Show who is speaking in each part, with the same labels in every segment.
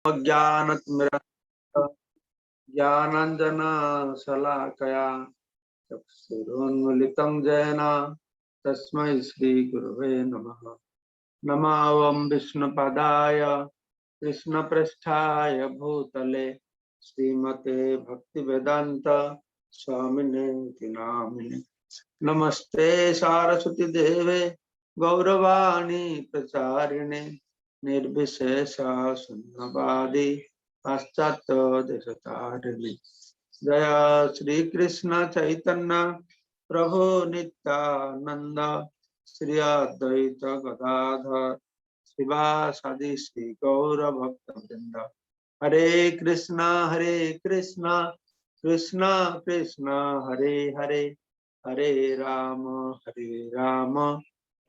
Speaker 1: ज्ञानांजना शलाकया चक्षुरुन्मीलितं येन तस्मै श्री गुरुवे नमः। नमः विष्णुपदाय कृष्णप्रेष्ठाय भूतले श्रीमते भक्तिवेदांत स्वामिने नामिने। नमस्ते सारस्वती देवे गौरवाणी प्रचारिणे निर्विशेष शून्यवादी पाश्चात्य देशतारिणे। जय श्री कृष्ण चैतन्य प्रभु नित्यानंद श्री अद्वैत गदाधर शिवासादि श्री गौर भक्त वृंद। हरे कृष्णा कृष्णा कृष्णा हरे हरे हरे राम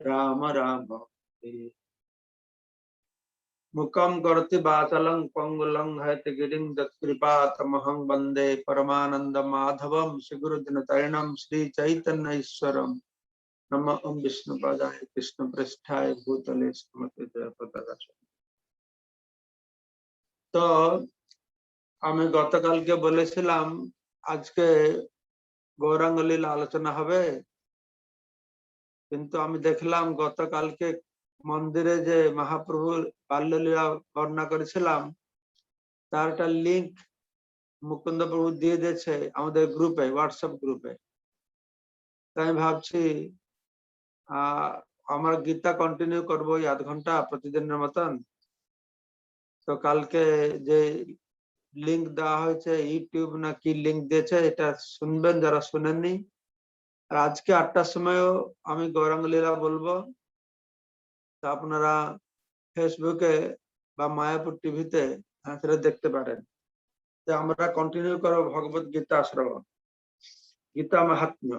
Speaker 1: राम राम हरे। मुखम करोति वाचालं पंगुलं हैतगिरिं यत्कृपातमहं वन्दे परमानंद माधवम श्री गुरुदिनतरिणं श्री चैतन्य ईश्वरम। नमः ओम विष्णुपदाय कृष्ण पृष्ठाय भूतले श्रीमते जयप्रदा। तो আমি গতকালকে বলেছিলাম আজকে গৌরাঙ্গ লীলা আলোচনা হবে, কিন্তু আমি দেখলাম গতকালকে মন্দিরে যে মহাপ্রভুর বাল্যলীলা বর্ণনা করেছিলাম তার একটা লিংক মুকুন্দ প্রভু দিয়ে দিয়েছে আমাদের গ্রুপে, হোয়াটসঅ্যাপ গ্রুপে। তাই আমি ভাবছি আমার গীতা কন্টিনিউ করবো এই আধ ঘন্টা প্রতিদিনের মতন। তো কালকে যে লিংক দেওয়া হয়েছে ইউটিউব না কি লিংক দিয়েছে এটা শুনবেন যারা শুনেননি। আর আজকে 8টার সময়ও আমি গৌরাঙ্গ লীলা বলবো, তা আপনারা ফেসবুকে বা মায়াপুর টিভিতে সেটা দেখতে পারেন। তো আমরা কন্টিনিউ করবো ভগবত গীতা শ্রবণ, গীতা মাহাত্ম্য।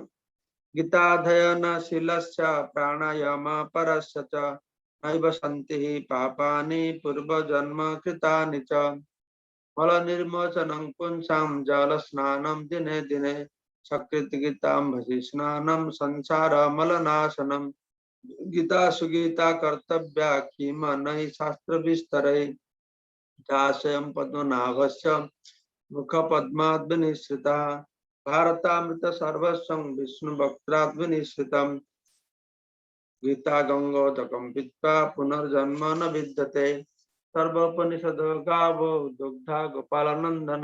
Speaker 1: গীতাধ্যয়ন শীলস্য প্রাণায়াম পরস্য চ নৈব সন্তি পাপানি পূর্বজন্ম কৃতানি চ মল নির্মোচনং পুংসাম জল স্নানম দিনে দিনে সকৃত গীতাম ভজি স্নানম সংসার মলনাশনম। गीता सुगीता कर्तव्या किम नहि शास्त्र विस्तरे जाशयं पद्मनाभस्य मुख पद्माद्विनिश्रिता भारतामृत सर्वस्वं विष्णु वक्त्राद्विनिश्रितं। गीता गंगोदकं पीत्वा पुनर्जन्म न विद्यते सर्वोपनिषदो गावो दुग्धा गोपालनंदन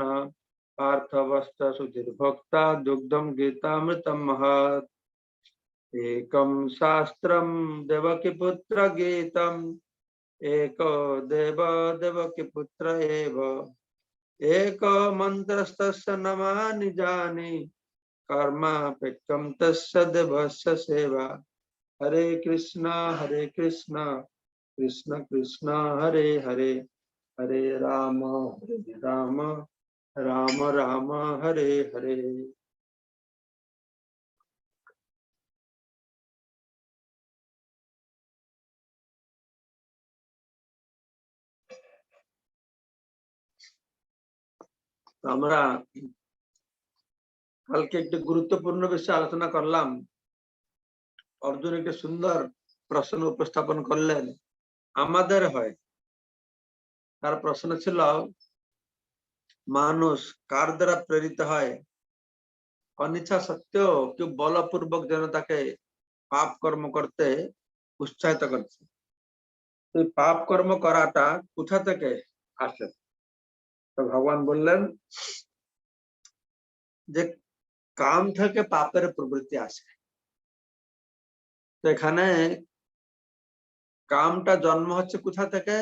Speaker 1: पार्थवश्च सुधीर्भोक्ता दुग्धं गीतामृतं महत्। एकं शास्त्रं देवकी पुत्र गीतम् एको देव देवकी पुत्र एव एको मन्त्रस्तस्य नमानि जानि कर्मापेक्षं तस्य देवस्य सेवा। हरे कृष्णा कृष्ण कृष्ण हरे हरे हरे राम राम राम हरे हरे। আমরা কালকে একটি গুরুত্বপূর্ণ বিষয় আলোচনা করলাম। অর্জুন একটি সুন্দর প্রশ্ন উপস্থাপন করলেন, আমাদের হয়। তার প্রশ্ন ছিল মানুষ কার দ্বারা প্রেরিত হয়? অনিচ্ছা সত্ত্বেও কেউ বলপূর্বক যেন তাকে পাপ কর্ম করতে উৎসাহিত করছে। এই পাপ কর্ম করাটা কোথা থেকে আসে? তো ভগবান বললেন যে কাম থেকে পাপের প্রবৃত্তি আসে। তো এখানে কামটা জন্ম হচ্ছে কোথা থেকে?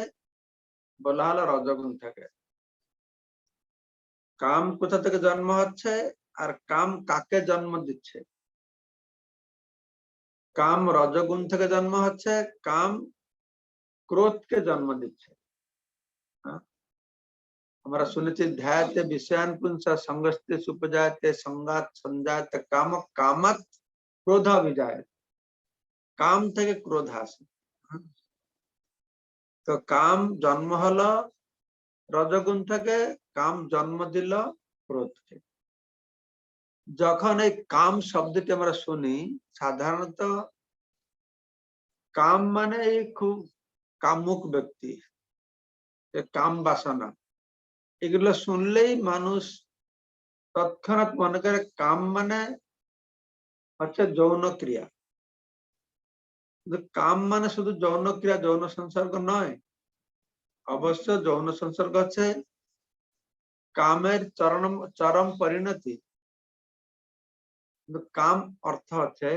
Speaker 1: বলা হলো রজগুণ থেকে। কাম কোথা থেকে জন্ম হচ্ছে আর কাম কাকে জন্ম দিচ্ছে? কাম রজগুণ থেকে জন্ম হচ্ছে, কাম ক্রোধকে জন্ম দিচ্ছে। আমরা শুনেছি ধ্যাতে বিষয়ান পুংস সংগস্তে সুপজায়তে সংগাত সঞ্জায়তে কাম কামাত ক্রোধ বিজায়। কাম থেকে ক্রোধ আসে। তো কাম জন্ম হলো রজগুণ থেকে, কাম জন্ম দিল ক্রোধকে। যখন এই কাম শব্দটি আমরা শুনি, সাধারণত কাম মানে এই খুব কামুক ব্যক্তি, কাম বাসনা, এগুলো শুনলেই মানুষ তৎক্ষণাৎ মনে করে কাম মানে হচ্ছে যৌন ক্রিয়া। কাম মানে শুধু যৌন ক্রিয়া, যৌন সংসর্গ নয়। অবশ্য যৌন সংসর্গ হচ্ছে কামের চরম পরিণতি। কিন্তু কাম অর্থ হচ্ছে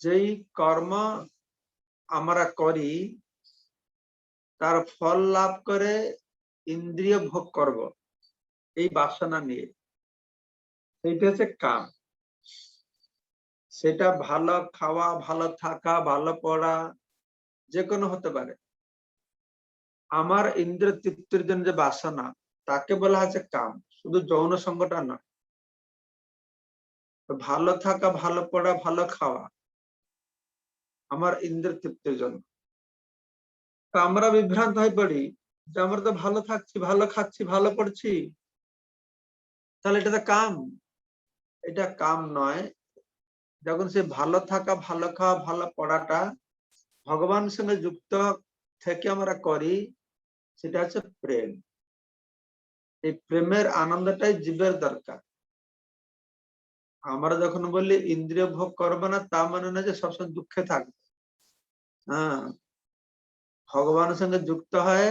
Speaker 1: যেই কর্ম আমরা করি তার ফল লাভ করে ইন্দ্রিয় ভোগ করব, এই বাসনা নিয়ে, সেইটা হচ্ছে কাম। সেটা ভালো খাওয়া, ভালো থাকা, ভালো পড়া, যে কোনো হতে পারে। আমার ইন্দ্রিয় তৃপ্তির জন্য যে বাসনা, তাকে বলা হচ্ছে কাম, শুধু যৌন সঙ্গটা নয়। ভালো থাকা, ভালো পড়া, ভালো খাওয়া আমার ইন্দ্রিয় তৃপ্তির জন্য। তা আমরা বিভ্রান্ত হয়ে পড়ি যে আমরা তো ভালো থাকছি, ভালো খাচ্ছি, ভালো পড়ছি, তাহলে এটা তো কাম। এটা কাম নয়। যখন সে ভালো থাকা, ভালো খাওয়া, ভালো পড়াটা ভগবানের সঙ্গে যুক্ত থেকে আমরা করি, সেটা হচ্ছে প্রেম। এই প্রেমের আনন্দটাই জীবের দরকার। আমরা যখন বলি ইন্দ্রিয় ভোগ করবো না, তা মানে না যে সবসময় দুঃখে থাকবে। হ্যাঁ, ভগবানের সঙ্গে যুক্ত হয়ে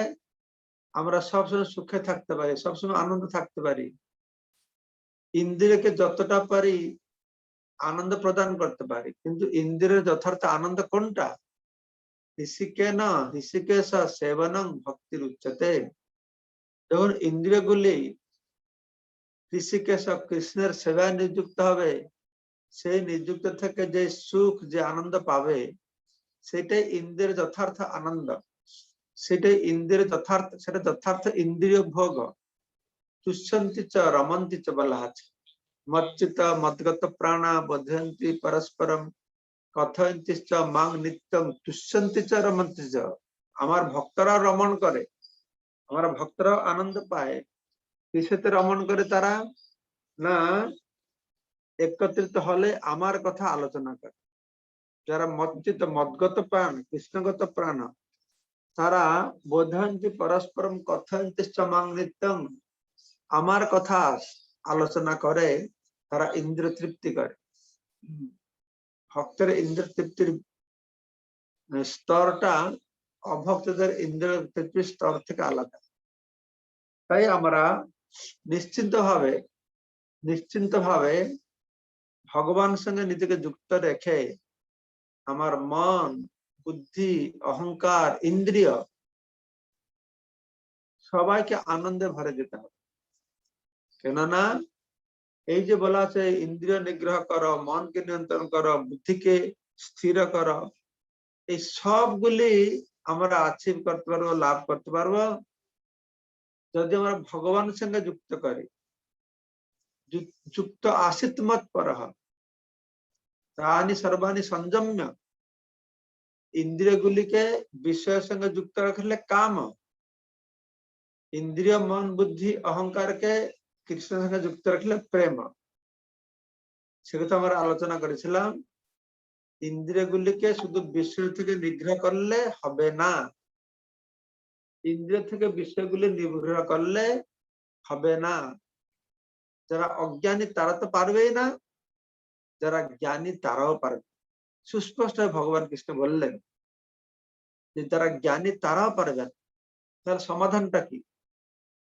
Speaker 1: আমরা সবসময় সুখে থাকতে পারি, সবসময় আনন্দ থাকতে পারি। ইন্দ্রিয়কে যতটা পারি আনন্দ প্রদান করতে পারি, কিন্তু ইন্দ্রিয়ের যথার্থ আনন্দ কোনটা? ঋষিকেশ সেবনং ভক্তির উচ্চতে। যখন ইন্দ্রিয়গুলি ঋষিকেশ কৃষ্ণের সেবায় নিযুক্ত হবে, সেই নিযুক্ত থেকে যে সুখ, যে আনন্দ পাবে, সেটাই ইন্দ্রিয়ের যথার্থ আনন্দ। সেটাই ইন্দ্রিয়ের যথার্থ, সেটা যথার্থ ইন্দ্রিয় ভোগ। তুষ্যন্তি চ রমন্তি চ বলা আছে। মচ্চিত মদ্গত প্রাণা বোধয়ন্তি পরস্পরম কথয়ন্তি চ মাং নিত্যম তুষ্যন্তি চ রমন্তি চ। আমার ভক্তরা রমণ করে, আমার ভক্তরাও আনন্দ পায়। কিসেতে রমণ করে তারা? না, একত্রিত হলে আমার কথা আলোচনা করে। যারা মজ্জিত মদগত প্রাণ, কৃষ্ণগত প্রাণ, তারা বোধয়ন্তি পরস্পরম কথয়ন্তি চ মাং নিত্যম, আমার কথা আলোচনা করে, তারা ইন্দ্র তৃপ্তি করে। ভক্তের ইন্দ্র তৃপ্তির স্তরটা অভক্তদের ইন্দ্র তৃপ্তির স্তর থেকে আলাদা। তাই আমরা নিশ্চিন্ত ভাবে ভগবানের সঙ্গে নিজেকে যুক্ত রেখে আমার মন, বুদ্ধি, অহংকার, ইন্দ্রিয় সবাইকে আনন্দে ভরে যেতে হবে। কেননা এই যে বলা আছে ইন্দ্রিয় নিগ্রহ করো, মনকে নিয়ন্ত্রণ করো, বুদ্ধিকে স্থির করো, এই সবগুলি আমরা অ্যাচিভ করতে পারবো, লাভ করতে পারবো যদি আমরা ভগবানের সঙ্গে যুক্ত করি। যুক্ত আশিত মত পর তানি সর্বাণী সংযম্য। ইন্দ্রিয়গুলিকে বিষয়ের সঙ্গে যুক্ত রাখলে কাম, ইন্দ্রিয় মন বুদ্ধি অহংকারকে কৃষ্ণের সঙ্গে যুক্ত রাখলে প্রেম। সেটা আমরা আলোচনা করেছিলাম। ইন্দ্রিয়গুলিকে শুধু বিষয় থেকে নিগ্রহ করলে হবে না, ইন্দ্রিয় থেকে বিষয়গুলি নিগ্রহ করলে হবে না। যারা অজ্ঞানী তারা তো পারবেই না, যারা জ্ঞানী তারাও পারবে। সুস্পষ্ট ভগবান কৃষ্ণ বললেন যে যারা জ্ঞানী তারাও পারবেন। তাহলে সমাধানটা কি?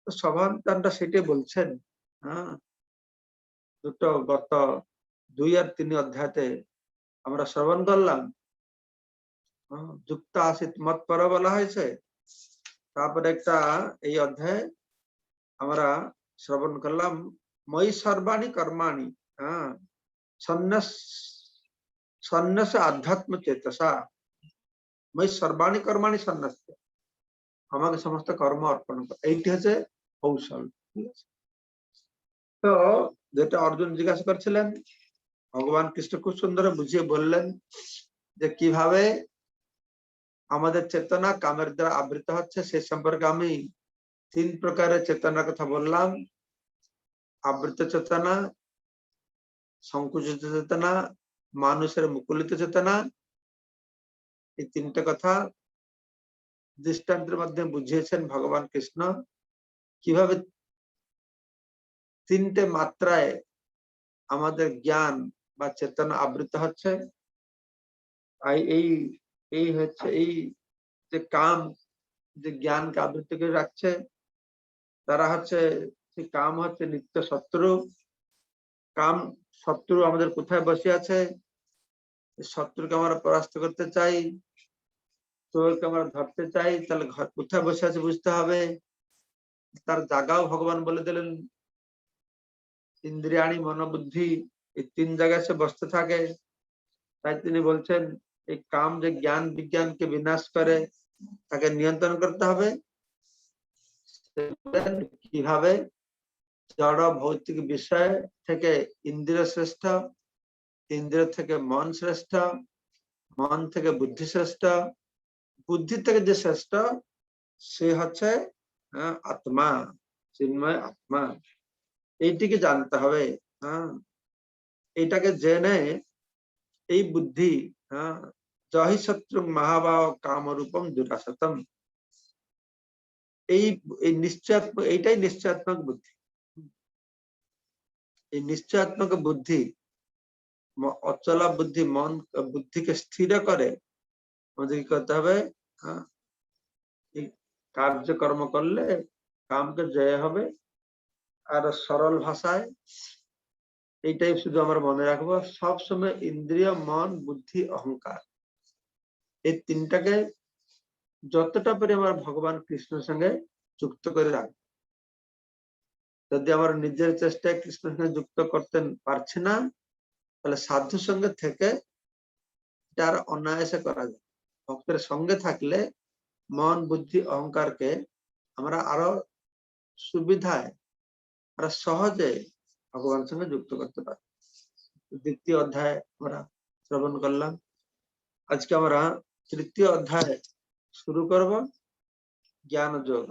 Speaker 1: সমাধানটা সেটাই বলছেন। হ্যাঁ, দুটো গত 2 আর 3 অধ্যায়তে আমরা শ্রবণ করলাম। যুক্ত আশিত মত পর বলা হয়েছে। তারপরে একটা এই অধ্যায়ে আমরা শ্রবণ করলাম মই সর্বাণী কর্মাণি, সন্ন্যাস আধ্যাত্ম চেতসা, মই সর্বাণী কর্মাণি সন্ন্যাস, আমাকে সমস্ত কর্ম অর্পণ কর, এইটি হচ্ছে কৌশল। তো যেটা অর্জুন জিজ্ঞাসা করছিলেন, ভগবান কৃষ্ণ খুব সুন্দর বুঝিয়ে বললেন যে কিভাবে আমাদের চেতনা কামের দ্বারা আবৃত হচ্ছে। সে সম্পর্কে আমি 3 প্রকারের চেতনার কথা বললাম। আবৃত চেতনা, সংকুচিত চেতনা, মানুষের মুকুলিত চেতনা। এই 3টে কথা দৃষ্টান্তের মাধ্যমে বুঝিয়েছেন ভগবান কৃষ্ণ কিভাবে তিনটে মাত্রায় আমাদের জ্ঞান বা চেতনা আবৃত হচ্ছে। এই এই হচ্ছে এই যে কাম যে জ্ঞানকে আবৃত করে রাখছে, তারা হচ্ছে সেই কাম হচ্ছে নিত্য শত্রু। কাম শত্রু আমাদের কোথায় বসে আছে? শত্রুকে আমরা পরাস্ত করতে চাই, চোরকে আমরা ধরতে চাই, তাহলে ঘর কোথায় বসে আছে বুঝতে হবে। তার জায়গাও ভগবান বলে দিলেন, ইন্দ্রিয়াণী মনোবুদ্ধি এই তিন জায়গায় সে বসতে থাকে। তাই তিনি বলছেন এই কাম যে জ্ঞান বিজ্ঞানকে বিনাশ করে, তাকে নিয়ন্ত্রণ করতে হবে। কিভাবে? জড় ভৌতিক বিষয় থেকে ইন্দ্রিয় শ্রেষ্ঠ, ইন্দ্রিয় থেকে মন শ্রেষ্ঠ, মন থেকে বুদ্ধি শ্রেষ্ঠ, বুদ্ধি থেকে যে শ্রেষ্ঠ সে হচ্ছে আত্মা, চিন্ময় আত্মা। এইটিকে জানতে হবে। এটাকে জেনে এই বুদ্ধি জহি শত্রু মহাভাব কামরূপম দুরাসতম, এই নিশ্চয়াত্মক, এইটাই নিশ্চয়াত্মক বুদ্ধি। এই নিশ্চয়াত্মক বুদ্ধি অচলা বুদ্ধি মন বুদ্ধিকে স্থির করে আমাদের কি করতে হবে? এই কার্যকর্ম করলে কামকে জয় হবে। আর সরল ভাষায় এইটাই শুধু আমরা মনে রাখবো, সবসময় ইন্দ্রিয় মন বুদ্ধি অহংকার এই তিনটাকে যতটা পারি আমার ভগবান কৃষ্ণের সঙ্গে যুক্ত করে রাখবো। যদি আমার নিজের চেষ্টায় কৃষ্ণের সঙ্গে যুক্ত করতে পারছি না, তাহলে সাধুর সঙ্গে থেকে এটা আর অনায়াসে করা যায়। ভক্তের সঙ্গে থাকলে মন বুদ্ধি অহংকারকে আমরা আরো সুবিধায় আরো সহজে ভগবানের সঙ্গে যুক্ত করতে পারি। দ্বিতীয় অধ্যায় আমরা শ্রবণ করলাম। আজকে আমরা তৃতীয় অধ্যায় শুরু করব, জ্ঞান যোগ।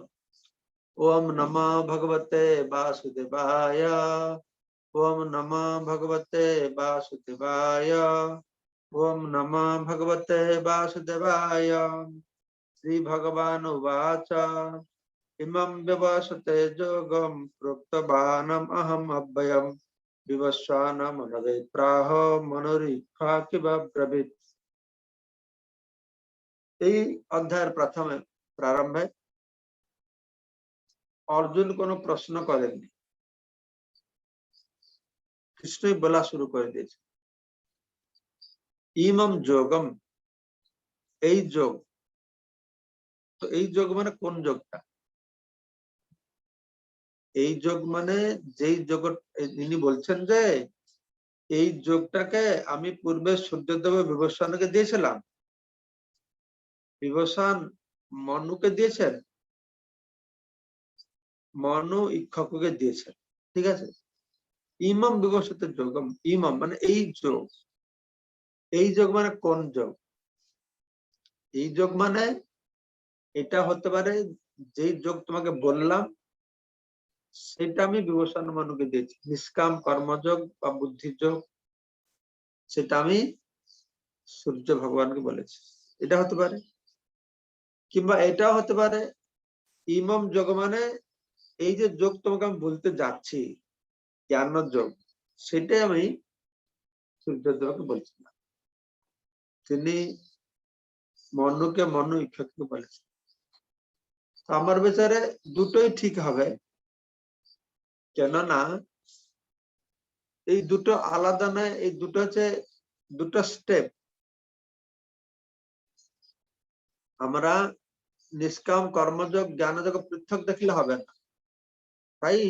Speaker 1: ওম নমো ভগবতে বাসুদেবায়, ওম নমো ভগবতে বাসুদেবায়, ওম নমো ভগবতে বাসুদেবায়। শ্রী ভগবান উবাচ ইমং ব্যবসতে যোগম প্রোক্তবানম অহম অব্যয়ম বিবস্বানম মনবে প্রাহ মনোরীক্ষা কিবা ব্রবীত। এই অধ্যায়ের প্রথমে প্রারম্ভে অর্জুন কোনো প্রশ্ন করেননি, কৃষ্ণই বলা শুরু করে দিয়েছে। ইমম যোগম, এই যোগ। তো এই যোগ মানে কোন যোগটা? এই যোগ মানে যেই যোগ ইনি বলছেন যে এই যোগটাকে আমি পূর্বে সূর্যদেব বিভূষণকে দিয়েছিলাম, বিভূষণ মনুকে দিয়েছেন, মনু ইক্ষককে দিয়েছেন। ঠিক আছে, ইমম বিভূষিত যোগম, ইমম মানে এই যোগ। এই যোগ মানে কোন যোগ? এই যোগ মানে এটা হতে পারে যেই যোগ তোমাকে বললাম সেটা আমি বিভূষণ মনুকে দিয়েছি। নিষ্কাম কর্মযোগ বা বুদ্ধি যোগ, সেটা আমি সূর্য ভগবানকে বলেছি। এটা হতে পারে, কিংবা এটাও হতে পারে ইমম যোগ মানে এই যে যোগ তোমাকে আমি বলতে যাচ্ছি জ্ঞান যোগ, সেটাই আমি সূর্যদেবকে বলছিলাম। তিনি মনুকে মনু ইক্ষককে বলেছেন। আমার বিচারে দুটোই ঠিক হবে, কেননা এই দুটো আলাদা নয়, এই দুটো হচ্ছে দুটো স্টেপ। আমরা নিষ্কাম কর্মযোগ জ্ঞানযোগ পৃথক দেখলে হবে না। তাই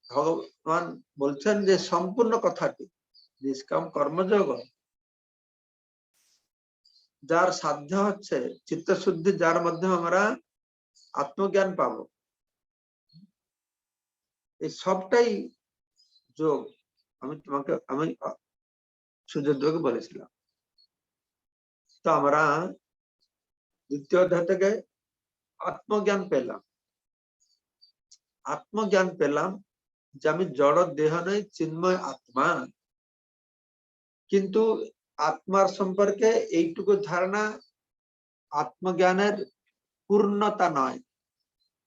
Speaker 1: ভগবান বলছেন যে সম্পূর্ণ কথাটি নিষ্কাম কর্মযোগ যার সাধ্য হচ্ছে চিত্তশুদ্ধি, যার মাধ্যমে আমরা আত্মজ্ঞান পাবো, এই সবটাই যোগ আমি সূর্যদেবকে বলেছিলাম। তো আমরা দ্বিতীয় অধ্যায় থেকে আত্মজ্ঞান পেলাম। আত্মজ্ঞান পেলাম যে আমি জড় দেহ নই, চিন্ময় আত্মা। কিন্তু আত্মার সম্পর্কে এইটুকু ধারণা আত্মজ্ঞানের পূর্ণতা নয়,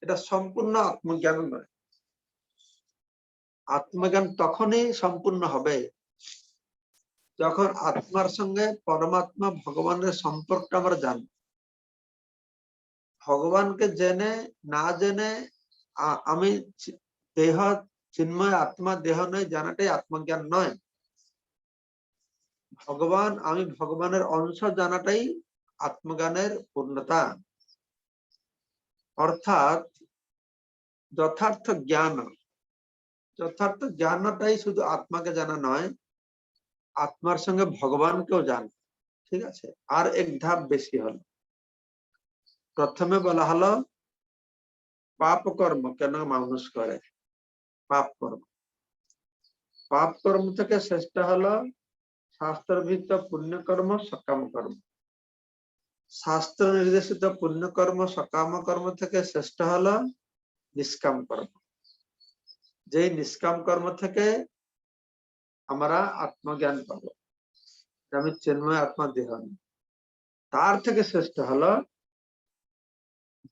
Speaker 1: এটা সম্পূর্ণ আত্মজ্ঞান নয়। আত্মজ্ঞান তখনই সম্পূর্ণ হবে যখন আত্মার সঙ্গে পরমাত্মা ভগবানের সম্পর্কটা আমরা জানি। ভগবানকে জেনে না জেনে আমি দেহ চিন্ময় আত্মা দেহ নয় জানাটাই আত্মজ্ঞান নয়। ভগবান আমি ভগবানের অংশ জানাটাই আত্মজ্ঞানের পূর্ণতা। অর্থাৎ যথার্থ জ্ঞানটাই শুধু আত্মাকে জানা নয়, আত্মার সঙ্গে ভগবানকেও জানা। ঠিক আছে, আর এক ধাপ বেশি হলো। প্রথমে বলা হলো পাপ কর্ম কেন মানুষ করে, পাপ কর্ম থেকে শ্রেষ্ঠ হলো শাস্ত্রভিত্ত পুণ্যকর্ম সকাম কর্ম। শাস্ত্র নির্দেশিত পুণ্যকর্ম সকাম কর্ম থেকে শ্রেষ্ঠ হলো নিষ্কাম কর্ম। যে নিষ্কাম কর্ম থেকে আমরা আত্মজ্ঞান পাবো, আমি চিন্ময় আত্মা দেহ নই। তার থেকে শ্রেষ্ঠ হলো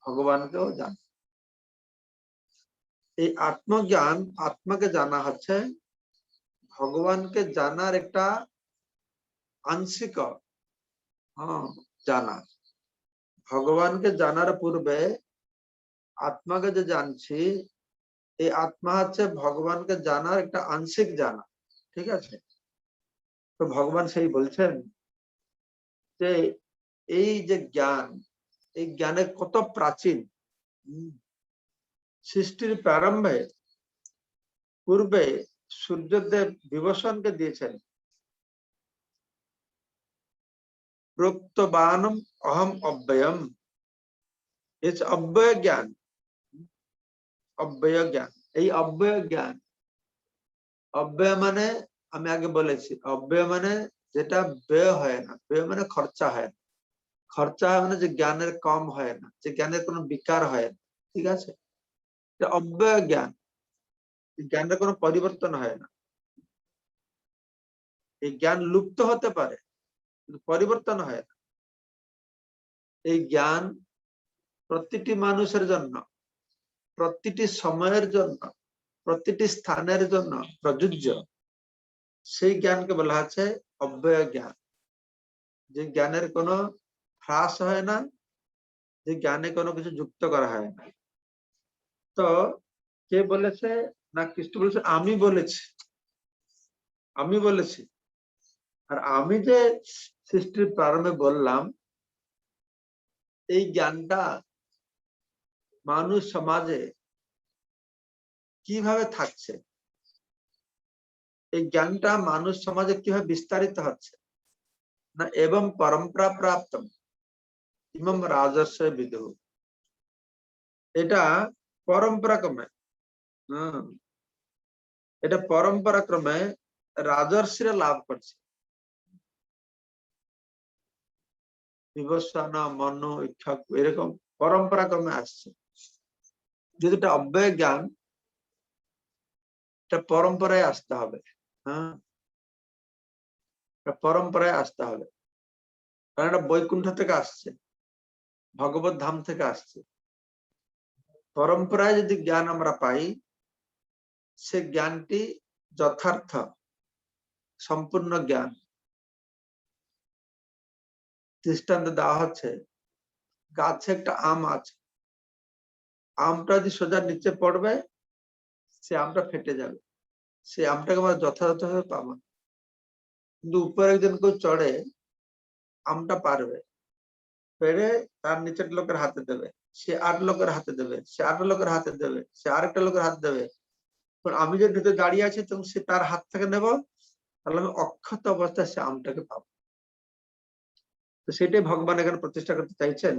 Speaker 1: ভগবানকেও জানা। এই আত্মজ্ঞান, আত্মাকে জানা হচ্ছে ভগবানকে জানার একটা আংশিক জানা। ভগবানকে জানার পূর্বে আত্মাকে যে জানছি, এই আত্মা হচ্ছে ভগবানকে জানার একটা আংশিক জানা। ঠিক আছে, তো ভগবান সেই বলছেন যে এই যে জ্ঞান, এই জ্ঞানের কত প্রাচীন। সৃষ্টির প্রারম্ভে পূর্বে সূর্যদেব বিভূষণকে দিয়েছেন প্রোক্তবানম অহম অব্যয়ম। অব্যয় জ্ঞান, অব্যয় জ্ঞান। এই অব্যয় জ্ঞান, অব্যয় মানে আমি আগে বলেছি, অব্যয় মানে যেটা ব্যয় হয় না। ব্যয় মানে খরচা হয় না। খরচা হয় মানে যে জ্ঞানের কম হয় না, যে জ্ঞানের কোনো বিকার হয় না। ঠিক আছে, অব্যয় জ্ঞান, জ্ঞানের কোনো পরিবর্তন হয় না। এই জ্ঞান লুপ্ত হতে পারে কিন্তু পরিবর্তন হয় না। এই জ্ঞান প্রতিটি মানুষের জন্য, প্রতিটি সময়ের জন্য, প্রতিটি স্থানের জন্য প্রযোজ্য। সেই জ্ঞানকে বলা হচ্ছে অব্যয় জ্ঞান, যে জ্ঞানের কোনো হ্রাস হয় না, যে জ্ঞানে কোনো কিছু যুক্ত করা হয় না। তো কে বলেছে না, কৃষ্ণ বলেছে আমি বলেছি, আমি বলেছি। আর আমি যে সৃষ্টির প্রারম্ভে বললাম, এই জ্ঞানটা মানুষ সমাজে কিভাবে থাকছে, এই জ্ঞানটা মানুষ সমাজে কিভাবে বিস্তারিত হচ্ছে না, এবং পরম্পরা প্রাপ্ত ইমাম রাজস্ব বিদু, এটা পরম্পরা ক্রমে, এটা পরম্পরা ক্রমে রাজর্ষিরা লাভ করছে। বিভৎসনা, মনো, ইক্ষক, এরকম পরম্পরা ক্রমে আসছে। যদি এটা অব্যয় জ্ঞান, এটা পরম্পরায় আসতে হবে। হ্যাঁ, পরম্পরায় আসতে হবে, কারণ এটা বৈকুণ্ঠ থেকে আসছে, ভগবত ধাম থেকে আসছে। পরম্পরায় যদি জ্ঞান আমরা পাই, সে জ্ঞানটি যথার্থ সম্পূর্ণ জ্ঞান। দৃষ্টান্ত দেওয়া হচ্ছে, গাছে একটা আম আছে, আমটা যদি সোজা নিচে পড়বে, সে আমটা ফেটে যাবে, সে আমটাকে আমরা যথাযথভাবে পাবো। কিন্তু উপরে একজন কেউ চড়ে আমটা পারবে, পেরে তার নিচের লোকের হাতে দেবে, সে 8 লোকের হাতে দেবে, সে 8 লোকের হাতে দেবে, সে আরেকটা লোকের হাতে দেবে। আমি যদি নিচে দাঁড়িয়ে আছি, তখন সে তার হাত থেকে নেব, তাহলে আমি অক্ষত অবস্থায় সে আমটাকে পাবো। তো সেটাই ভগবান এখানে প্রতিষ্ঠা করতে চাইছেন,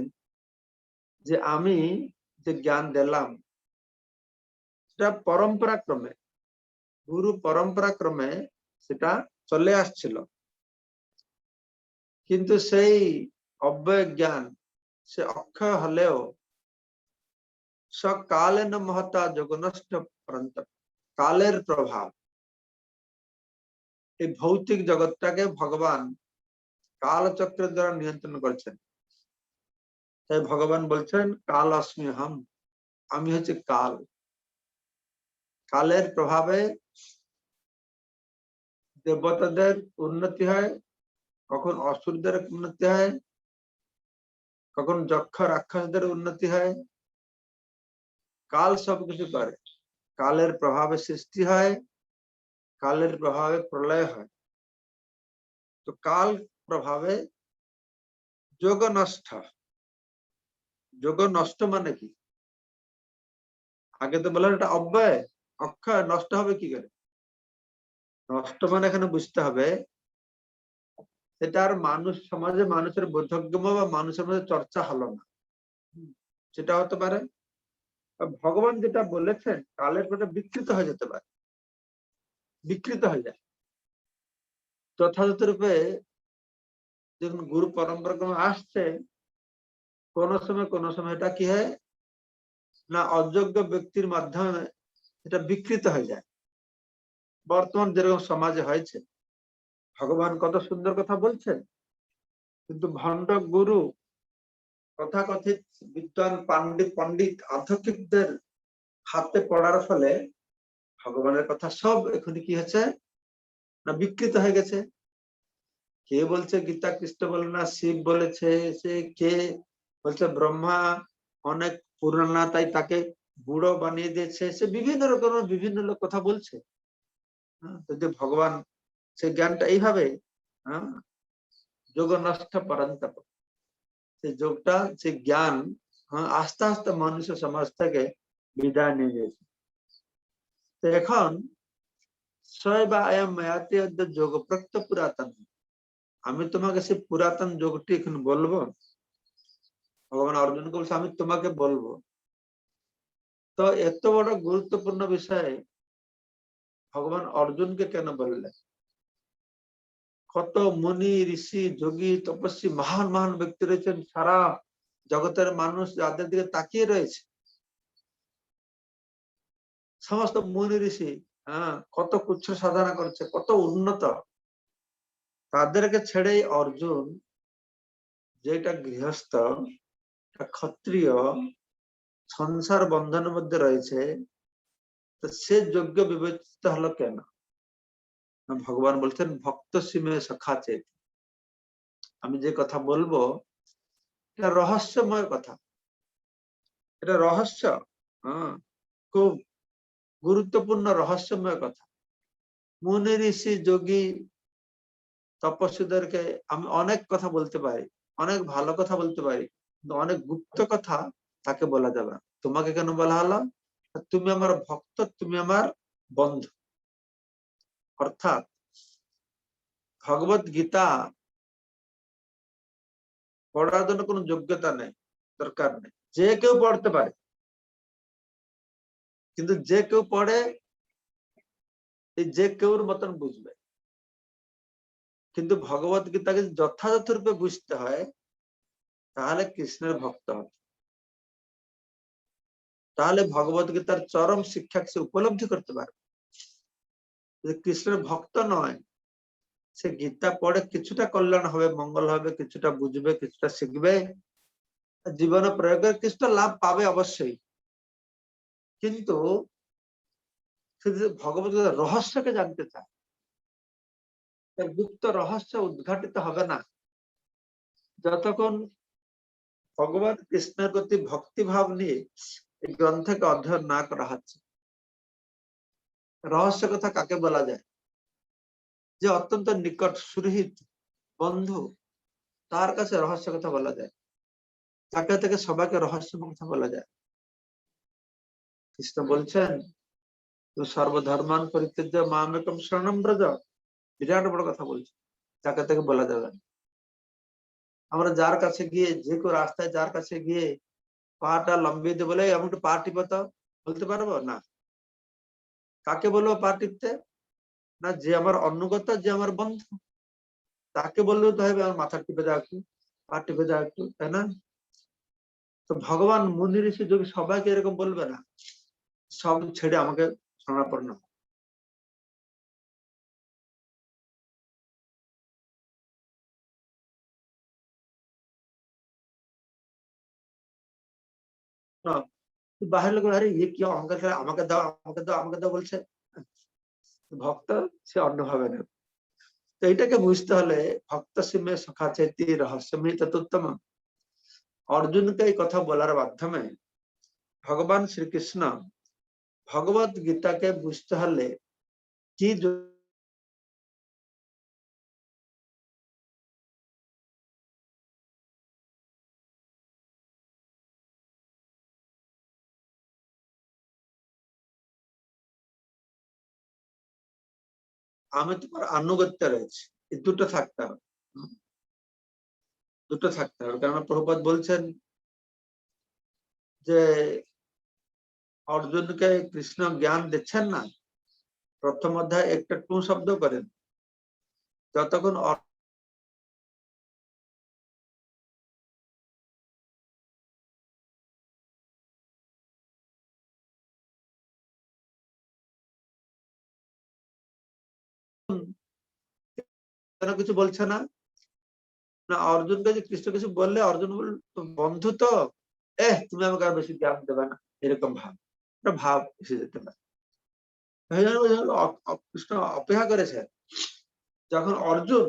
Speaker 1: যে আমি যে জ্ঞান দিলাম সেটা পরম্পরা ক্রমে, গুরু পরম্পরা ক্রমে সেটা চলে আসছিল। কিন্তু সেই অব্যয় জ্ঞান, সে অক্ষয় হলেও সকালেন মহতা যোগনষ্ট পরন্ত, কালের প্রভাব, এই ভৌতিক জগৎটাকে ভগবান কালচক্রের দ্বারা নিয়ন্ত্রণ করছেন। তাই ভগবান বলছেন কাল अस्मि हम, আমি হচ্ছে কাল। কালের প্রভাবে দেবতাদের উন্নতি হয়, কখন অসুরদের উন্নতি হয়, কখন যক্ষ রাক্ষসদের উন্নতি হয়। কাল সবকিছু করে। কালের প্রভাবে সৃষ্টি হয়, কালের প্রভাবে প্রলয় হয়। তো কাল প্রভাবে যোগ নষ্ট। যোগ নষ্ট মানে কি? আগে তো বললাম এটা অব্যয়, অক্ষয়, নষ্ট হবে কি করে? নষ্ট মানে এখানে বুঝতে হবে এটা আর মানুষ সমাজে মানুষের বোধগম্য বা মানুষের মধ্যে চর্চা হলো না। সেটা হতে পারে ভগবান যেটা বলেছেন কালের পরে বিকৃত হয়ে যেতে পারে, বিকৃত হয়ে যায়। যথাযথ রূপে যখন গুরু পরম্পরা ক্রমে আসছে, কোন সময় এটা কি হয় না অযোগ্য ব্যক্তির মাধ্যমে এটা বিকৃত হয়ে যায়। বর্তমান যেরকম সমাজে হয়েছে, ভগবান কত সুন্দর কথা বলছেন, কিন্তু ভণ্ড গুরু তথাকথিত বিদ্বান পণ্ডিত আধ্যাত্মিকদের হাতে পড়ার ফলে ভগবানের কথা সব এখন কি হয়েছে না বিকৃত হয়ে গেছে। কে বলছে গীতা কৃষ্ণ বলে না শিব বলেছে, সে কে বলছে ব্রহ্মা অনেক পুরানা তাই তাকে বুড়ো বানিয়ে দিয়েছে, সে বিভিন্ন রকমের বিভিন্ন লোক কথা বলছে। যদি ভগবান সেই জ্ঞানটা এইভাবে যোগ নষ্ট পরন্তপ, সেই যোগটা সেই জ্ঞান আস্তে আস্তে মানুষের সমাজ থেকে বিদায় নিয়ে গেছে। তো এখন যোগ প্রক্ত পুরাতন, আমি তোমাকে সেই পুরাতন যোগটি এখন বলবো। ভগবান অর্জুনকে বলছে আমি তোমাকে বলবো। তো এত বড় গুরুত্বপূর্ণ বিষয়ে ভগবান অর্জুনকে কেন বললেন? কত মুনি ঋষি যোগী তপস্বী মহান মহান ব্যক্তি রয়েছেন, সারা জগতের মানুষ যাদের দিকে তাকিয়ে রয়েছে, সমস্ত মুনি ঋষি কত কুচ্ছ সাধনা করছে, কত উন্নত, তাদেরকে ছেড়ে অর্জুন যেটা গৃহস্থ ক্ষত্রিয় সংসার বন্ধনের মধ্যে রয়েছে, তো সে যোগ্য বিবেচিত হলো কেন? ভগবান বলছেন ভক্ত সিমে সখাচে, আমি যে কথা বলবো এটা রহস্যময় কথা, এটা রহস্য, খুব গুরুত্বপূর্ণ রহস্যময় কথা। মুনি ঋষি যোগী তপস্বীদেরকে আমি অনেক কথা বলতে পারি, অনেক ভালো কথা বলতে পারি, কিন্তু অনেক গুপ্ত কথা তাকে বলা যাবে না। তোমাকে কেন বলা হলো? তুমি আমার ভক্ত, তুমি আমার বন্ধু। অর্থাৎ ভগবত গীতা পড়ার জন্য কোনো যোগ্যতা নেই, দরকার নেই, যে কেউ পড়তে পারে। কিন্তু যে কেউ পড়ে এই যে কেউর মতন বুঝবে। কিন্তু ভগবত গীতাকে যথাযথ রূপে বুঝতে হয়, তাহলে কৃষ্ণের ভক্ত হবে, তাহলে ভগবত গীতার চরম শিক্ষা সে উপলব্ধি করতে পারবে। কৃষ্ণের ভক্ত নয়, সে গীতা পড়ে কিছুটা কল্যাণ হবে, মঙ্গল হবে, কিছুটা বুঝবে, কিছুটা শিখবে, জীবনে প্রয়োগের কিছুটা লাভ পাবে অবশ্যই, কিন্তু সে যদি ভগবত গীতার রহস্যকে জানতে চায়, তার গুপ্ত রহস্য উদ্ঘাটিত হবে না যতক্ষণ ভগবান কৃষ্ণের প্রতি ভক্তিভাব নিয়ে এই গ্রন্থকে অধ্যয়ন না করা হচ্ছে। রহস্য কথা কাকে বলা যায়? যে অত্যন্ত নিকট সুরহিত বন্ধু, তার কাছে রহস্য কথা বলা যায়, তাকে থেকে সবাইকে রহস্য কথা বলা যায়। কৃষ্ণ বলছেন সর্বধর্মান পরিত্যাজ্য মামেকম শরণম ব্রজ, বিরাট বড় কথা বলছে, যাকে থেকে বলা যাবে না। আমরা যার কাছে গিয়ে যে কেউ রাস্তায় যার কাছে গিয়ে পাটা লম্বিয়ে দিয়ে বলে এমন একটু পা টিপো, বলতে পারবো না। কাকে বলবো পা টিপতে? না যে আমার অনুগত, যে আমার বন্ধু, তাকে বললেও তো হবে আমার মাথা টিপে দাও একটু, পা টিপে দাও একটু, তাই না? তো ভগবান মুনি ঋষি যোগী সবাইকে এরকম বলবে না, সব ছেড়ে আমাকে শরণাপন্ন বাহির লোক আরে ইয়ে কি অহংকার করে আমাকে দাও আমাকে দাও আমাকে দাও বলছে, ভক্ত সে অন্যভাবে নেবে। তো এটাকে বুঝতে হলে ভক্ত সিমে সখা চেতি রহস্যময়ী ততোত্তম, অর্জুনকে এই কথা বলার মাধ্যমে ভগবান শ্রীকৃষ্ণ ভগবত গীতাকে বুঝতে হলে কি আমি তোমার আনুগত্য রয়েছে, এই দুটো থাকতে হবে, দুটো থাকতে হবে। কারণ প্রভুপাদ বলছেন যে অর্জুনকে কৃষ্ণ জ্ঞান দিচ্ছেন না, প্রথম অধ্যায় একটা টু শব্দ করেন, যতক্ষণ কিছু বলছে না, না অর্জুনকে যে কৃষ্ণ কিছু বললে অর্জুন বল বন্ধু তো তুমি আমাকে আর বেশি জ্ঞান দেবে না, এরকম ভাব, একটা ভাব এসে যেতে পারে। কৃষ্ণ অপেক্ষা করেছে, যখন অর্জুন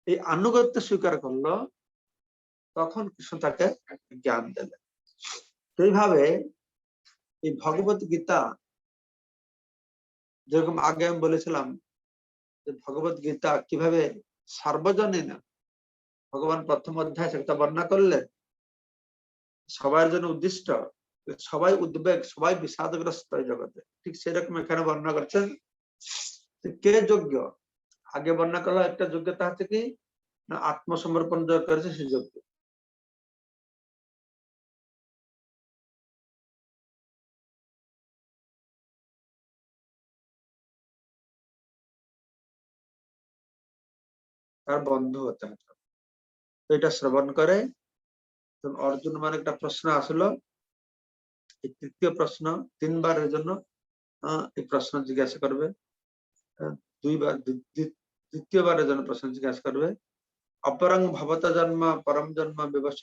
Speaker 1: এই আনুগত্য স্বীকার করলো তখন কৃষ্ণ তাকে জ্ঞান দিলেন। সেইভাবে এই ভগবত গীতা, যেরকম আগে আমি বলেছিলাম যে ভগবত গীতা কিভাবে সার্বজনীন, ভগবান প্রথম অধ্যায় সেটা বর্ণনা করলেন সবার জন্য উদ্দিষ্ট, সবাই উদ্বেগ সবাই বিষাদগ্রস্ত এই জগতে, ঠিক সেরকম এখানে বর্ণনা করছেন কে যোগ্য। আগে বর্ণনা করা একটা যোগ্যতা আছে কি না আত্মসমর্পণ যারা করেছে সে যোগ্য। তার বন্ধু হতে হবে। তো এটা শ্রবণ করে অর্জুন মানে একটা প্রশ্ন আসলো, এই তৃতীয় প্রশ্ন তিনবারের জন্য এই প্রশ্ন জিজ্ঞাসা করবে, দুইবার দ্বিতীয়বারের জন্য প্রশ্ন জিজ্ঞাসা করবে, অপরং ভবত জন্ম পরম জন্ম বিবশ।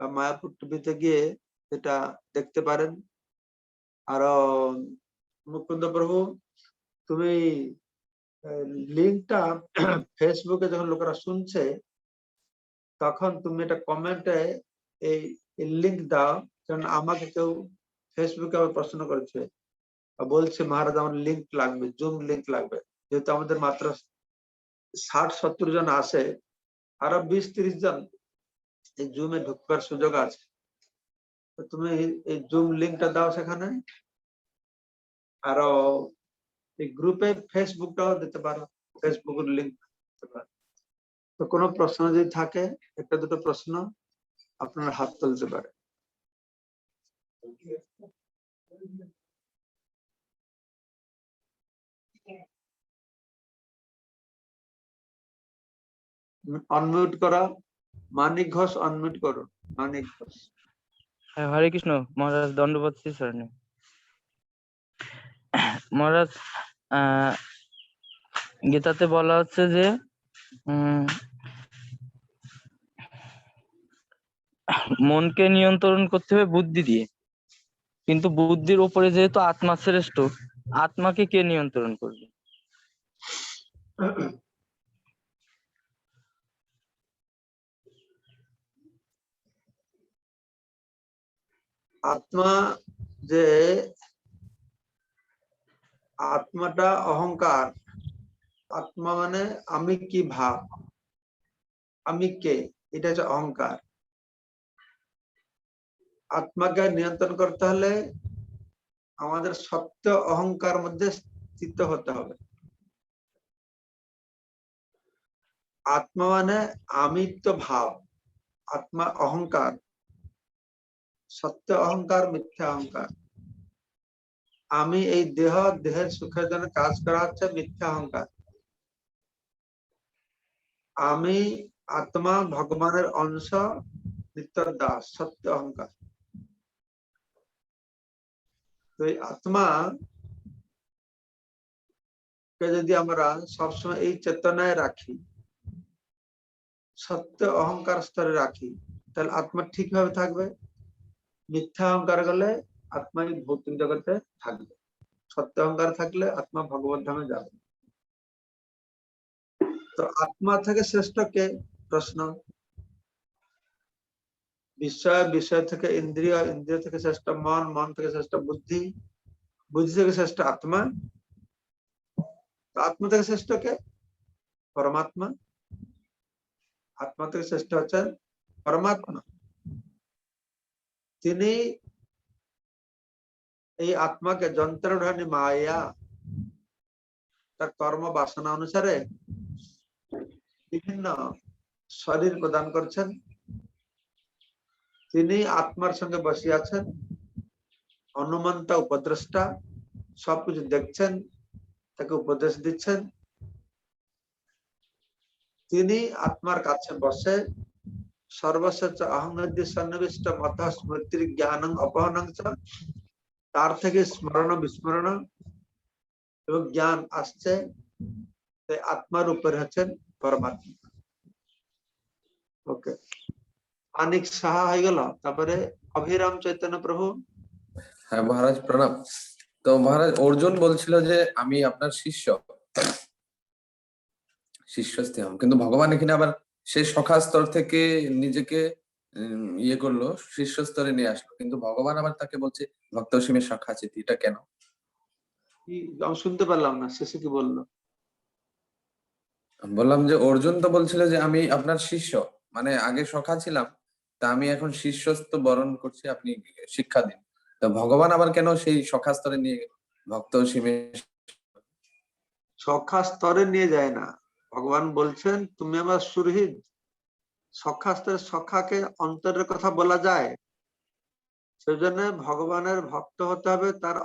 Speaker 1: মায়াপুর টিভিতে গিয়ে এটা দেখতে পারেন। আরো মুকুন্দ প্রভু তুমি লিঙ্কটা ফেসবুকে যখন লোকেরা শুনছে তখন তুমি এটা কমেন্টে এই লিঙ্ক দাও, কারণ আমাকে কেউ ফেসবুকে আবার প্রশ্ন করেছে, বলছে মহারাজ আমার লিঙ্ক লাগবে, জুম লিঙ্ক লাগবে, যেহেতু আমাদের মাত্র 60-70 জন আছে, আরো 20-30 জন এই জুমে ঢুকবার সুযোগ আছে, তুমি এই জুম লিঙ্কটা দাও সেখানে, আরো এই গ্রুপে ফেসবুকটাও দিতে পারো, ফেসবুকের লিঙ্ক দিতে পারো। তো কোনো প্রশ্ন যদি থাকে একটা দুটো প্রশ্ন আপনার হাত তুলতে পারে। অনমিউট করা, মানিক ঘোষ অনমিউট করো, মানিক ঘোষ।
Speaker 2: হ্যাঁ, হরে কৃষ্ণ মহারাজ, দণ্ডবোধ শ্রী মহারাজ। গীতাতে বলা হচ্ছে যে মনকে নিয়ন্ত্রণ করতে হবে বুদ্ধি দিয়ে, কিন্তু বুদ্ধির উপরে যেহেতু আত্মা শ্রেষ্ঠ, আত্মাকে কে নিয়ন্ত্রণ করবে?
Speaker 1: আত্মা যে আত্মাটা অহংকার, আত্মা মানে আমি কি ভাব, আমি কে, এটা হচ্ছে অহংকার। আত্মাকে নিয়ন্ত্রণ করতে হলে আমাদের সত্য অহংকার মধ্যে স্থিত হতে হবে। আত্মা মানে আমিত্ব ভাব, আত্মা অহংকার, সত্য অহংকার মিথ্যা অহংকার। আমি এই দেহের সুখের জন্য কাজ করা হচ্ছে মিথ্যা অহংকার। আমি আত্মা ভগবানের অংশ, নিত্যর দাস, সত্য অহংকার। তো এই আত্মা কে যদি আমরা সবসময় এই চেতনায় রাখি, সত্য অহংকার স্তরে রাখি, তাহলে আত্মা ঠিকভাবে থাকবে। মিথ্যা অহংকার গেলে আত্মা এই ভৌতিক জগতে থাকবে, সত্য অহংকার থাকলে আত্মা ভগবত ধামে যাবে। তো আত্মা থেকে শ্রেষ্ঠ কে? প্রশ্ন। বিষয়, বিষয় থেকে ইন্দ্রিয়, ইন্দ্রিয় থেকে শ্রেষ্ঠ মন, মন থেকে শ্রেষ্ঠ বুদ্ধি, বুদ্ধি থেকে শ্রেষ্ঠ আত্মা। আত্মা থেকে শ্রেষ্ঠ কে? পরমাত্মা। আত্মা থেকে শ্রেষ্ঠ হচ্ছেন পরমাত্মা। তিনি এই আত্মাকে যন্ত্রধারী মায়া, তার কর্ম বাসনা অনুসারে বিভিন্ন শরীর প্রদান করছেন। তিনি আত্মার সঙ্গে বসে আছেন, অনুমন্তা উপদ্রষ্টা, সবকিছু দেখছেন, তাকে উপদেশ দিচ্ছেন। তিনি আত্মার কাছে বসে সর্বস্ব অহংগি সন্নিবিষ্ট মত স্মৃতির জ্ঞান অপহরণ, তার থেকে স্মরণ বিস্মরণ এবং জ্ঞান আসছে। আত্মার উপরে হচ্ছেন পরমাত্মা। ওকে, অনেক সাহা হয়ে গেল। তারপরে অভিরাম চৈতন্য প্রভু।
Speaker 3: হ্যাঁ মহারাজ প্রণাম। তো মহারাজ অর্জুন বলছিল যে আমি আপনার শিষ্য, শিষ্যস্থ, কিন্তু ভগবান এখানে আবার সেই সখা স্তর থেকে নিজেকে ইয়ে করলো, শিষ্য স্তরে নিয়ে আসলো, কিন্তু ভগবান আবার তাকে বলছে ভক্ত অসীমের সখা চিতি। এটা কেন?
Speaker 1: আমি শুনতে পারলাম না, শেষে কি বললো?
Speaker 3: বললাম যে অর্জুন তো বলছিল যে আমি আপনার শিষ্য, মানে আগে সখা ছিলাম, তা আমি এখন শিষ্যত্ব বরণ করছি, আপনি শিক্ষা দিন। তো ভগবান আবার কেন সেই সখা স্তরে নিয়ে গেল? ভক্ত অসীমের
Speaker 1: সখা স্তরে নিয়ে যায় না, ভগবান বলছেন তুমি আমার সুরহিত। সখা স্তরে সখাকে অন্তরের কথা বলা যায়, সেজন্য ভগবানের ভক্ত হতে হবে, তার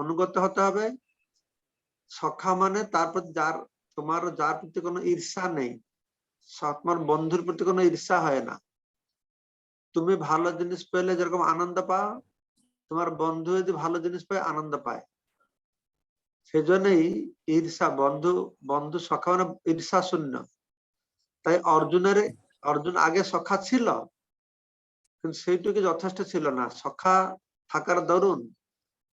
Speaker 1: অনুগত হতে হবে। সখা মানে তার প্রতি যার, তোমার যার প্রতি কোনো ঈর্ষা নেই, তোমার বন্ধুর প্রতি কোনো ঈর্ষা হয় না। তুমি ভালো জিনিস পেলে যেরকম আনন্দ পাও, তোমার বন্ধু যদি ভালো জিনিস পায় আনন্দ পায়। সেজন্যই ঈর্ষা, বন্ধু বন্ধু সখা মানে ঈর্ষা শূন্য। তাই অর্জুন আগে সখা ছিল, কিন্তু সেইটুকু যথেষ্ট ছিল না। সখা থাকার দরুন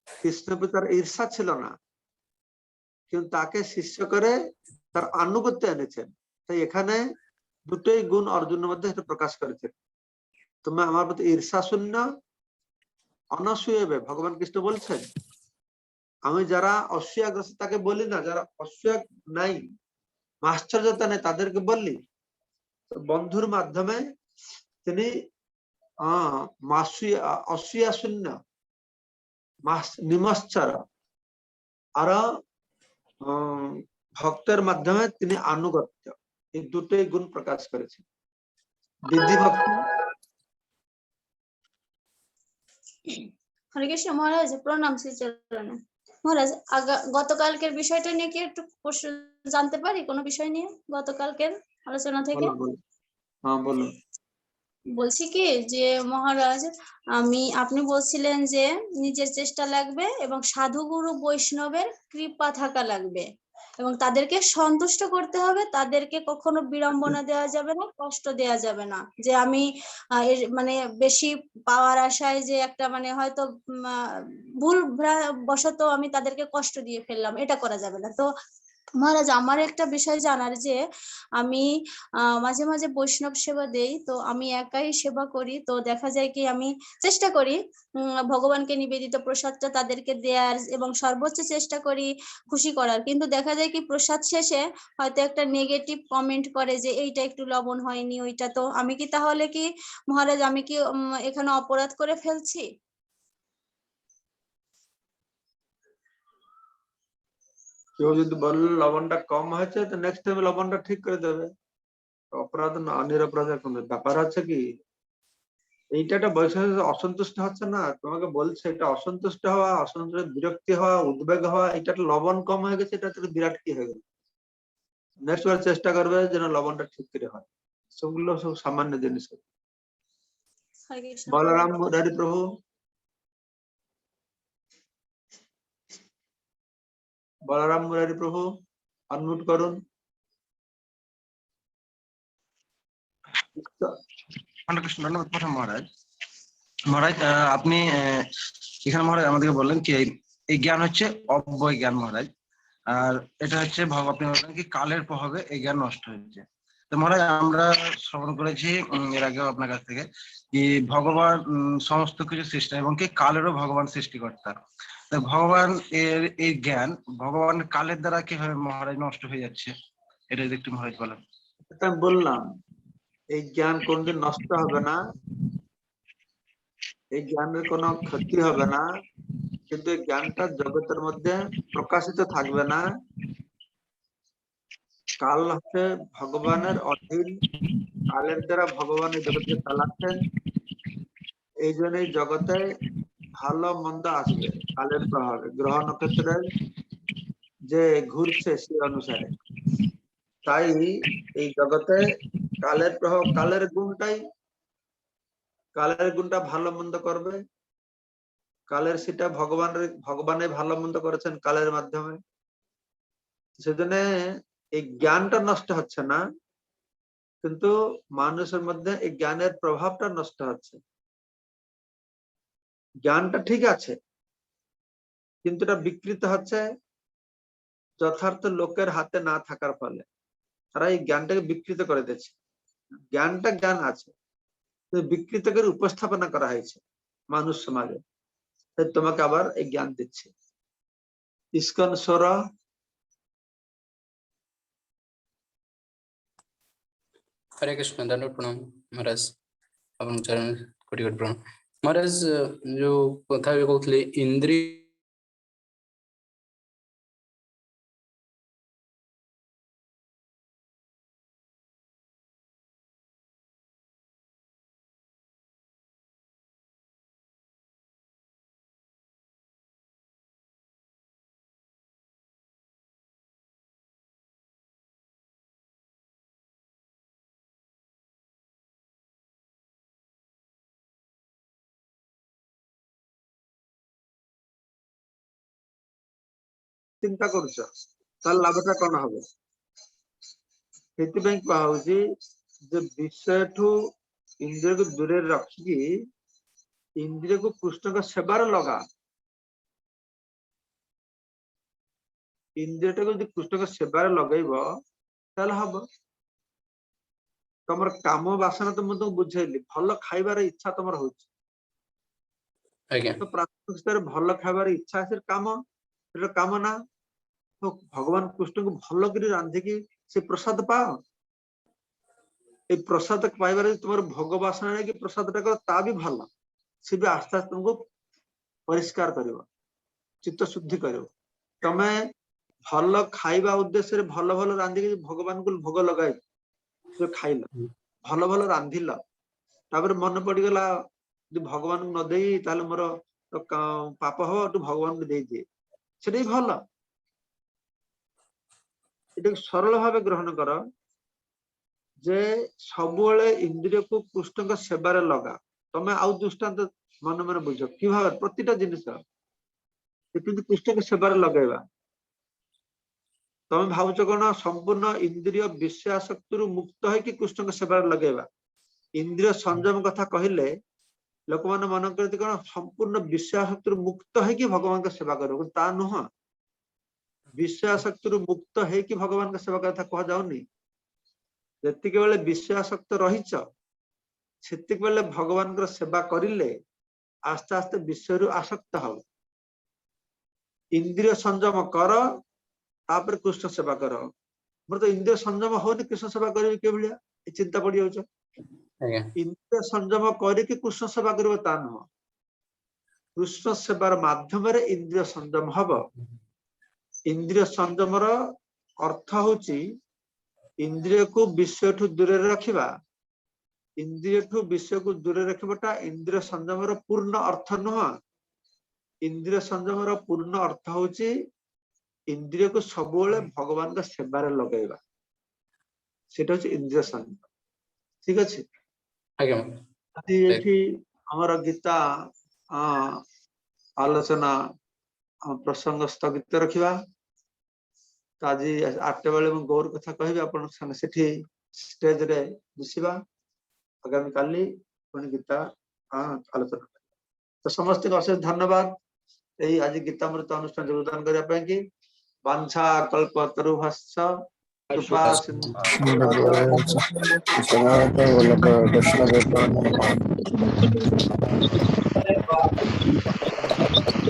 Speaker 1: কৃষ্ণ পিতার ঈর্ষা ছিল না, কিন্তু তাকে শিষ্য করে তার আনুগত্য এনেছেন। তাই এখানে দুটোই গুণ অর্জুনের মধ্যে প্রকাশ করেছেন। তুমি আমার প্রতি ঈর্ষা শূন্য, অনসূয়বে, ভগবান কৃষ্ণ বলছেন আমি যারা অসূয়াগ্রস্ত তাকে বলি না, যারা অসূয়া নাই, আশ্চর্যতা নেই, তাদেরকে বললি। বন্ধুর মাধ্যমে তিনি অসূয়া শূন্য, নিমশ্চর, আর ভক্তের মাধ্যমে তিনি আনুগত্য, এই দুটোই গুণ প্রকাশ করেছেন। বিধি ভক্তি।
Speaker 4: হরে কৃষ্ণ মহারাজ, প্রণাম শ্রী চরণে। মহারাজ গতকালকের বিষয়টা নিয়ে কি একটু জানতে পারি? কোনো বিষয় নিয়ে গতকালকের আলোচনা থেকে
Speaker 1: বলো।
Speaker 4: বলছি কি যে মহারাজ, আপনি বলছিলেন যে নিজের চেষ্টা লাগবে এবং সাধুগুরু বৈষ্ণবের কৃপা থাকা লাগবে এবং তাদেরকে সন্তুষ্ট করতে হবে, তাদেরকে কখনো বিড়ম্বনা দেওয়া যাবে না, কষ্ট দেওয়া যাবে না। যে আমি মানে বেশি পাওয়ার আশায় যে একটা মানে হয়তো ভুল বশত আমি তাদেরকে কষ্ট দিয়ে ফেললাম, এটা করা যাবে না। তো মহারাজ আমার একটা বিষয় জানার, যে আমি মাঝে মাঝে বৈষ্ণব সেবা দেই, তো আমি একাই সেবা করি, তো দেখা যায় কি আমি চেষ্টা করি ভগবানকে নিবেদিত প্রসাদটা তাদেরকে দেওয়ার এবং সর্বোচ্চ চেষ্টা করি খুশি করার, কিন্তু দেখা যায় কি প্রসাদ শেষে হয়তো একটা নেগেটিভ কমেন্ট করে যে এইটা একটু লবণ হয়নি, ওইটা। তো আমি কি তাহলে কি মহারাজ, আমি কি এখানে অপরাধ করে ফেলছি?
Speaker 1: কেউ যদি বললো লবণটা কম হয়েছে, তো নেক্সট টাইম লবণটা ঠিক করে দেবে। অপরাধ না, নিরপরাধের কোনো ব্যাপার আছে কি? এইটা একটা বৈষ্ণব অসন্তুষ্ট হচ্ছে না, তোমাকে বলছে এটা অসন্তুষ্ট হওয়া, অসন্তুষ্ট বিরক্তি হওয়া, উদ্বেগ হওয়া, এটা একটা লবণ কম হয়ে গেছে, এটা একটা বিরাট কি হয়ে গেল। नेक्स्ट बार चेष्टा करबे जेन लवण टा ठीक करे হয় सबগুলো सब सामान्य जिनिस
Speaker 4: हरे कृष्ण
Speaker 1: बलराम मुरारी प्रभु बलराम मुरारी प्रभु अनम्यूट করুন
Speaker 5: হরে কৃষ্ণ ধন্যবাদ প্রথম মহারাজ মহারাজ আপনি এখানে মহারাজ আমাদেরকে বললেন কি এই জ্ঞান হচ্ছে অব্যয় জ্ঞান মহারাজ আর এটা হচ্ছে আপনি বললেন কি কালের প্রভাবে এই জ্ঞান নষ্ট হয়েছে তো মহারাজ আমরা শ্রবণ করেছি এর আগেও আপনার কাছ থেকে কি ভগবান সমস্ত কিছু সৃষ্টি এবং কি কালেরও ভগবান সৃষ্টিকর্তা তো ভগবান এর এই জ্ঞান ভগবান কালের দ্বারা কিভাবে মহারাজ নষ্ট হয়ে যাচ্ছে এটা যদি একটু মহারাজ বলেন
Speaker 1: এটা আমি বললাম এই জ্ঞান কোনদিন নষ্ট হবে না এই জ্ঞানের কোনো ক্ষতি হবে না কিন্তু এই জ্ঞানটা জগতের মধ্যে প্রকাশিত থাকবে না কাল হচ্ছে ভগবানের অধীন কালের দ্বারা ভগবান এই জগৎকে চালাচ্ছেন এই জন্য এই জগতে ভালো মন্দ আসবে কালের প্রভাবে গ্রহ নক্ষত্রের যে ঘুরছে সেই অনুসারে তাই এই জগতে কালের প্রভাব কালের গুণটা ভালো মন্দ করবে কালের সেটা ভগবানের ভালো মন্দ করেছেন কালের মাধ্যমে সেজন্য এই জ্ঞানটা নষ্ট হচ্ছে না কিন্তু মানুষের মধ্যে এই জ্ঞানের প্রভাবটা নষ্ট হচ্ছে জ্ঞানটা ঠিক আছে কিন্তু এটা বিকৃত হচ্ছে যথার্থ লোকের হাতে না থাকার ফলে তারা এই জ্ঞানটাকে বিকৃত করে দিচ্ছে জ্ঞানটা জ্ঞান আছে বিকৃত করে উপস্থাপনা করা হয়েছে মানুষ সমাজে তোমাকে আবার এই জ্ঞান দিচ্ছে ইস্কন সোরা
Speaker 6: हरे कृष्ण दंडवत प्रणाम महाराज अपन चरण कोटि कोटि प्रणाम महाराज जो कथा भी कहते इंद्रिय
Speaker 1: চিন্তা করছো তার লাভটা কোন হবে ସେଥିପାଇଁ କୁହା ହଉଛି ଯେ ବିଷୟଠୁ ଇନ୍ଦ୍ରିୟକୁ ଦୂରରେ ରଖିକି ଇନ୍ଦ୍ରିୟକୁ କୃଷ୍ଣଙ୍କ ସେବାରେ ଲଗା ଇନ୍ଦ୍ରିୟଟାକୁ ଯଦି କୃଷ୍ଣଙ୍କ ସେବାରେ ଲଗେଇବ ତାହେଲେ ହବ ତମର କାମ ବାସନା ତ ମୁଁ ତମକୁ ବୁଝେଇଲି ଭଲ ଖାଇବାର ଇଚ୍ଛା ତମର ହଉଛି ତ ପ୍ରାଥମିକ ସ୍ତରରେ ଭଲ ଖାଇବାର ଇଚ୍ଛା ସେ କାମ ସେଟା କାମ ନା भगवान कृष्ण को भल कर रांधिकी से प्रसाद पाओ ये प्रसाद पाइबार तुम भोगवासना नहीं कि प्रसाद टा ता भी भल सी भी आस्ते आस्ते तुमको परिष्कार कर चित्त शुद्धि कर तमें भल खाइबा उद्देश्य भल भल रांधिकी भगवान को भोग लगाई जो खाइल भल भल रांधिल तापर मन पड़गला भगवान को न दे मोर पाप हम तू भगवान को दे दिए से भल এটা सरल भाव ग्रहण कर जे सबुले इंद्रिय को कृष्ण का सेवार लगा तमें आउ दृष्टांत मन मन बुझ कि भाव प्रतिटा जिनिस कृष्ण के सेवार लगेगा तमें भावुच कौन संपूर्ण इंद्रिय विषयाशक्ति मुक्त है कि कृष्ण के सेवार लगेगा इंद्रिय संयम कथा कहले लोक मैंने मन करते कौन संपूर्ण विषयाशक्ति मुक्त है कि भगवान का सेवा कर ता नुह विषयाशक्ति मुक्त है कि भगवान का सेवा कथा कह जाऊनी जतिक बेले विषयाशक्त रहीच सेतिक बेले भगवान का सेवा करिले आस्ते आस्ते विषय आसक्त हो इंद्रिय संयम कर तापर कृष्ण सेवा कर मोर तो इंद्रिय संयम होनी कृष्ण सेवा करी के भलिया चिंता पड़ जाउछ इंद्रिय संयम करके कृष्ण सेवा करिव ता न कृष्ण सेवार माध्यम रे इंद्रिय संयम हबो इंद्रिय संयमर अर्थ होची इंद्रिय को विषय ठू दूर रखा इंद्रिय ठू विषय को दूर रखा इंद्रिय संयमर पूर्ण अर्थ नुह इंद्रिय संयमर पूर्ण अर्थ होची इंद्रिय को सबुले भगवान का सेवार लगेगा সেটা হচ্ছে ইন্দ্রিয় সংযম। ঠিক আছে?
Speaker 6: ଆଜ୍ଞା ମହାରାଜ
Speaker 1: ଆଜି ଏଠି ଆମର ଗୀତା ଆଲୋଚନା ପ୍ରସଙ୍ଗ ସ୍ଥଗିତ ରଖିବା। ତ ଆଜି 8ଟା ବେଳେ ମୁଁ ଗୌର କଥା କହିବି, ଆପଣଙ୍କ ସାଙ୍ଗେ ସେଠି ଷ୍ଟେଜରେ ମିଶିବା। ଆଗାମୀ କାଲି ପୁଣି ଗୀତା ଆଲୋଚନା କରିବା। ତ ସମସ୍ତଙ୍କୁ ଅଶେଷ ଧନ୍ୟବାଦ ଏଇ ଆଜି ଗୀତାମୃତ ଅନୁଷ୍ଠାନ ଯୋଗଦାନ କରିବା ପାଇଁ କି। ବାଞ୍ଛା କଳ୍ପତରୁଭ୍ୟଶ୍ଚ କୃପା ସିନ୍ଧୁ
Speaker 7: ଜଗନ୍ନାଥ ବଲ୍ଲଭ କୃଷ୍ଣ ଦେବ